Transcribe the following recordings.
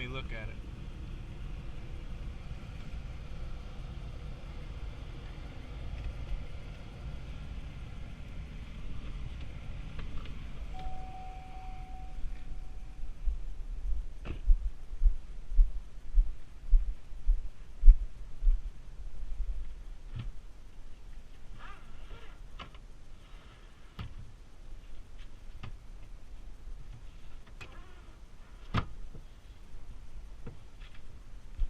me look at it.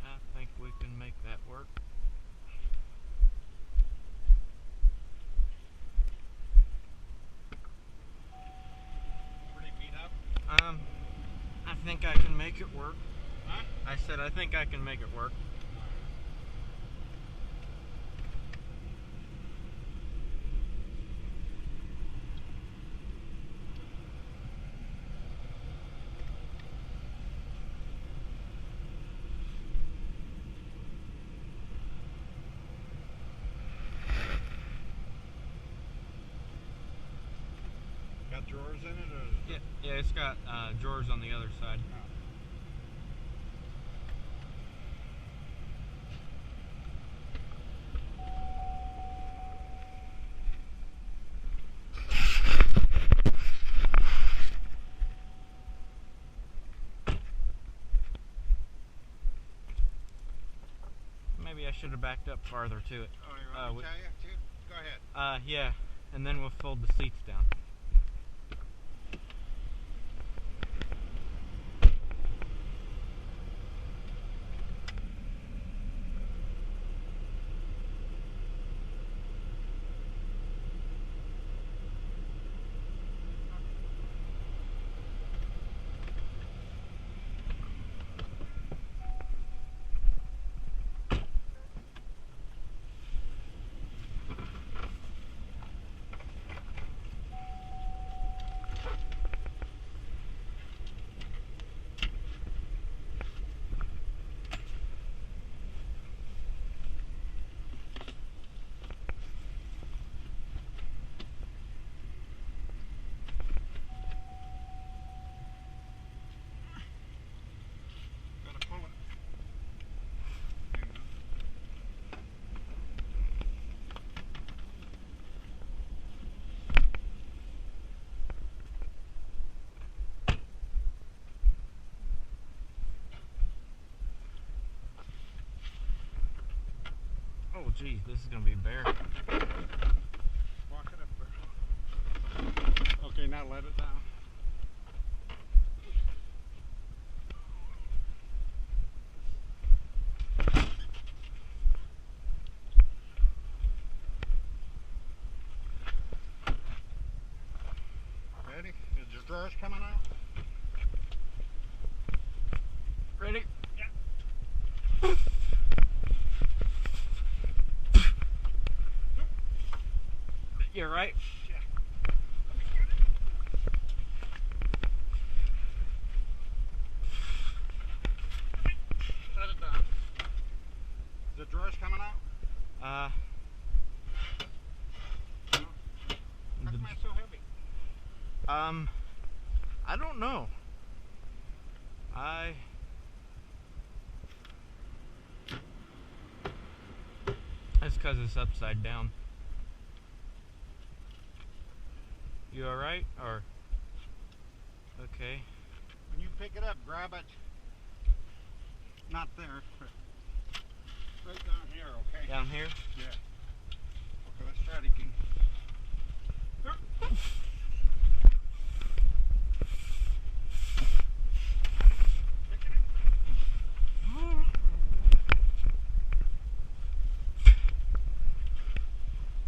I think we can make that work. Pretty beat up? I think I can make it work. Huh? I said I think I can make it work. Got drawers in it? Or? Yeah, it's got drawers on the other side. Oh. Maybe I should have backed up farther to it. Oh, you want me to tell you? Too? Go ahead. Yeah, and then we'll fold the seats down. Gotta pull it. Oh geez, this is gonna be bare. Walk it up there. Okay, now let it down. Ready? Is your drawers coming out? Ready? Yeah. You're right. Yeah. Let it down. Is the drawers coming out? No. How come it's so heavy? I don't know. That's because it's upside down. You alright? Or okay. When you pick it up, grab it. Not there. But right down here, okay? Down here? Yeah. Okay, let's try it again.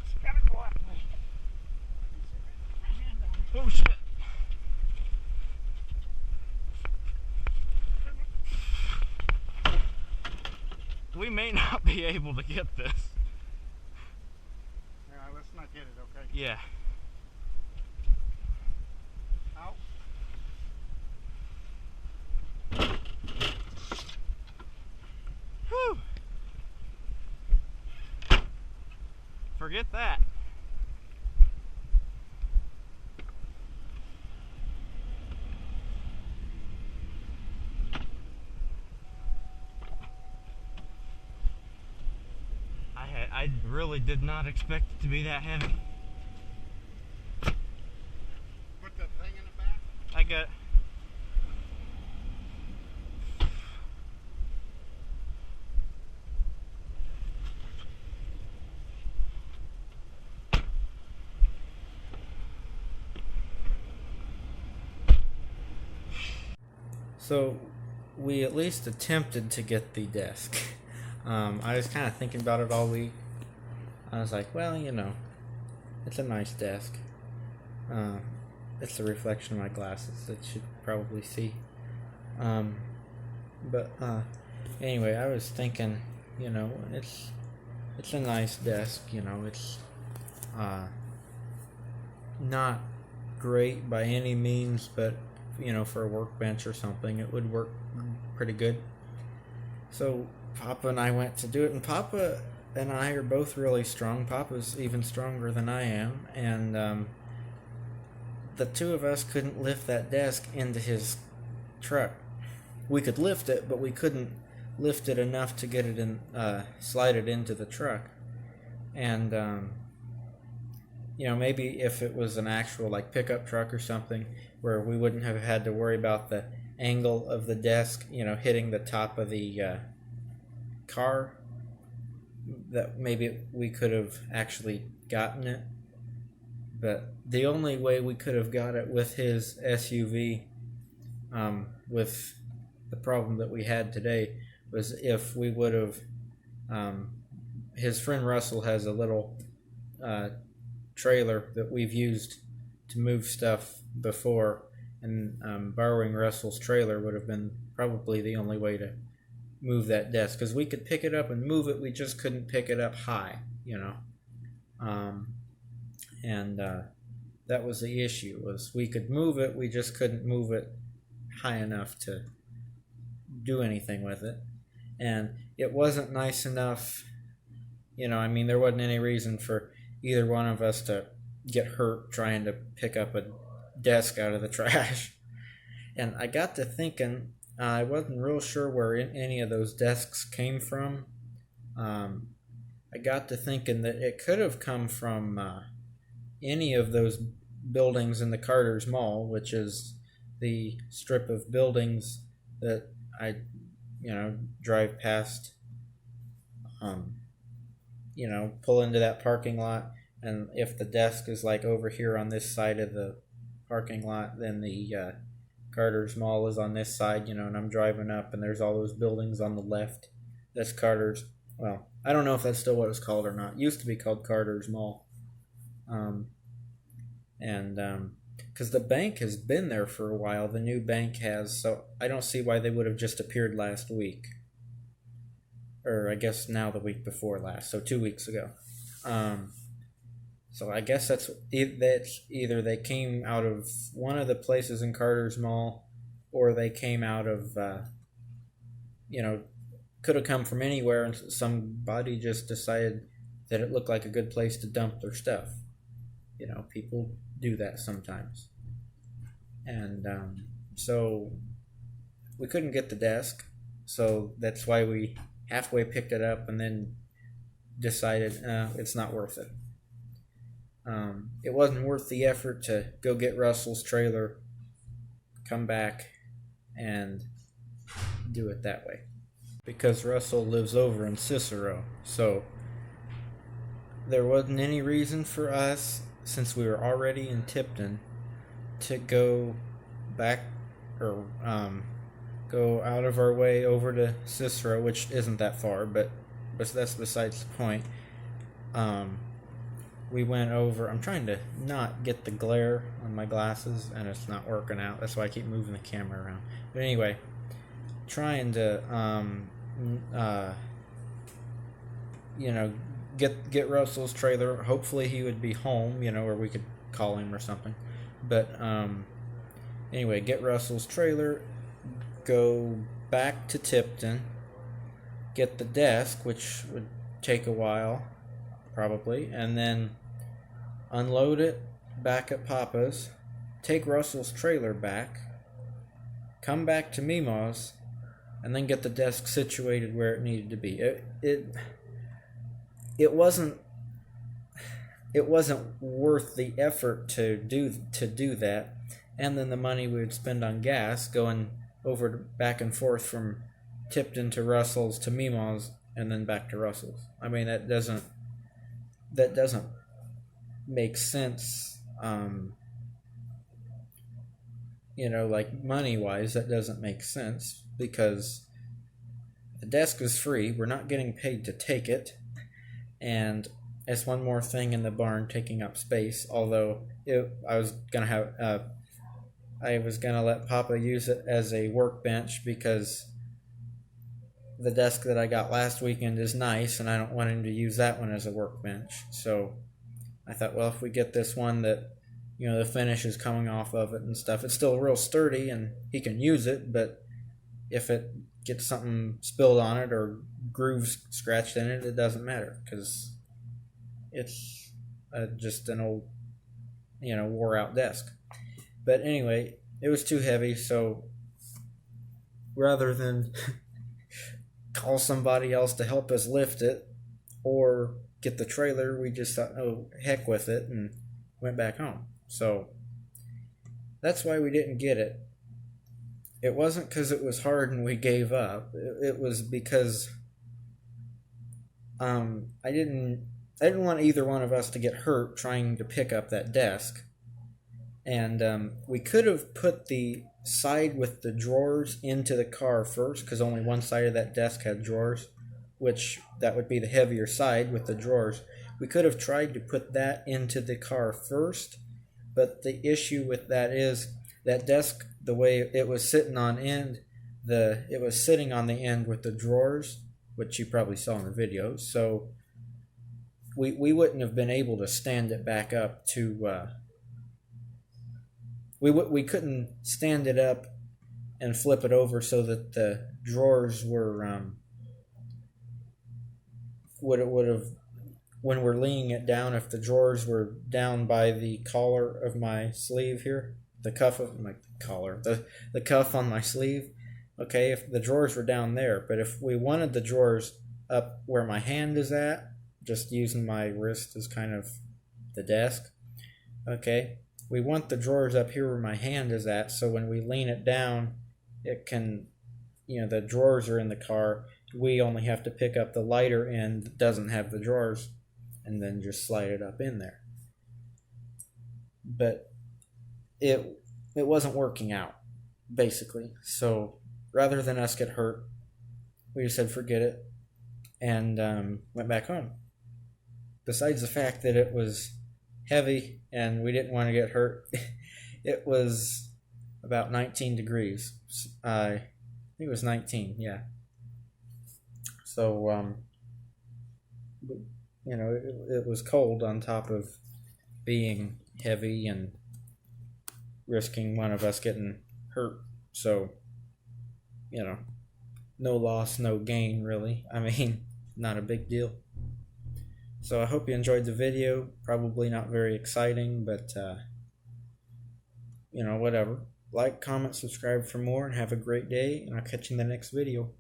It's gotta go up. Oh shit. We may not be able to get this. Yeah, let's not get it, okay? Yeah. Out. Whew. Forget that. I really did not expect it to be that heavy. Put the thing in the back. I got. So we at least attempted to get the desk. I was kind of thinking about it all week. I was like, well, you know, it's a nice desk. It's a reflection of my glasses that you should probably see. But anyway, I was thinking, you know, it's a nice desk. You know, it's not great by any means, but you know, for a workbench or something, it would work pretty good. So Papa and I went to do it, and Papa and I are both really strong. Papa's even stronger than I am, and the two of us couldn't lift that desk into his truck. We could lift it, but we couldn't lift it enough to get it in, slide it into the truck. And you know, maybe if it was an actual like pickup truck or something, where we wouldn't have had to worry about the angle of the desk, you know, hitting the top of the car, that maybe we could have actually gotten it. But the only way we could have got it with his SUV, with the problem that we had today, was if we would have, his friend Russell has a little trailer that we've used to move stuff before, and borrowing Russell's trailer would have been probably the only way to move that desk, because we could pick it up and move it, we just couldn't pick it up high, you know. And that was the issue, was we could move it, we just couldn't move it high enough to do anything with it. And it wasn't nice enough, you know, I mean, there wasn't any reason for either one of us to get hurt trying to pick up a desk out of the trash. And I got to thinking, I wasn't real sure where any of those desks came from. I got to thinking that it could have come from any of those buildings in the Carter's Mall, which is the strip of buildings that I, you know, drive past, you know, pull into that parking lot. And if the desk is like over here on this side of the parking lot, then the Carter's Mall is on this side, you know, and I'm driving up and there's all those buildings on the left. That's Carter's. Well, I don't know if that's still what it's called or not. It used to be called Carter's Mall. Because the bank has been there for a while, the new bank has, so I don't see why they would have just appeared last week. Or I guess now the week before last, so 2 weeks ago. So I guess that's either they came out of one of the places in Carter's Mall, or they came out of, you know, could have come from anywhere, and somebody just decided that it looked like a good place to dump their stuff. You know, people do that sometimes. And so we couldn't get the desk, so that's why we halfway picked it up and then decided it's not worth it. It wasn't worth the effort to go get Russell's trailer, come back, and do it that way. Because Russell lives over in Cicero, so there wasn't any reason for us, since we were already in Tipton, to go back or go out of our way over to Cicero, which isn't that far, but that's besides the point. We went over. I'm trying to not get the glare on my glasses, and it's not working out. That's why I keep moving the camera around. But anyway, trying to you know, get Russell's trailer. Hopefully he would be home, you know, or we could call him or something. But anyway, get Russell's trailer, go back to Tipton, get the desk, which would take a while probably, and then unload it back at Papa's, take Russell's trailer back, come back to Mima's, and then get the desk situated where it needed to be. it wasn't worth the effort to do that, and then the money we would spend on gas going over back and forth from Tipton to Russell's to Meemaw's and then back to Russell's. I mean, that doesn't make sense. Like money wise, that doesn't make sense because the desk is free. We're not getting paid to take it, and it's one more thing in the barn taking up space. Although I was gonna let Papa use it as a workbench because the desk that I got last weekend is nice, and I don't want him to use that one as a workbench. So I thought, well, if we get this one that the finish is coming off of it and stuff, it's still real sturdy and he can use it, but if it gets something spilled on it or grooves scratched in it, it doesn't matter because it's just an old, wore out desk. But anyway, it was too heavy, so rather than call somebody else to help us lift it or get the trailer, we just thought, oh, heck with it, and went back home. So that's why we didn't get it. It wasn't because it was hard and we gave up. It was because I didn't want either one of us to get hurt trying to pick up that desk. And we could have put the side with the drawers into the car first, because only one side of that desk had drawers, which that would be the heavier side with the drawers. We could have tried to put that into the car first, but the issue with that is that desk, the way it was sitting on end, it was sitting on the end with the drawers, which you probably saw in the video. So we wouldn't have been able to stand it back up to. We couldn't stand it up and flip it over so that the drawers were would have, when we're leaning it down, if the drawers were down by the collar of my sleeve here, the cuff of my collar, the cuff on my sleeve, okay, if the drawers were down there, but if we wanted the drawers up where my hand is at, just using my wrist as kind of the desk, okay, we want the drawers up here where my hand is at, so when we lean it down, it can, the drawers are in the car. We only have to pick up the lighter end that doesn't have the drawers and then just slide it up in there. But it wasn't working out, basically. So rather than us get hurt, we just said forget it and went back home. Besides the fact that it was heavy and we didn't want to get hurt, it was about 19 degrees. I think it was 19, yeah. So, it was cold on top of being heavy and risking one of us getting hurt. So, no loss, no gain, really. I mean, not a big deal. So I hope you enjoyed the video. Probably not very exciting, but, whatever. Like, comment, subscribe for more, and have a great day, and I'll catch you in the next video.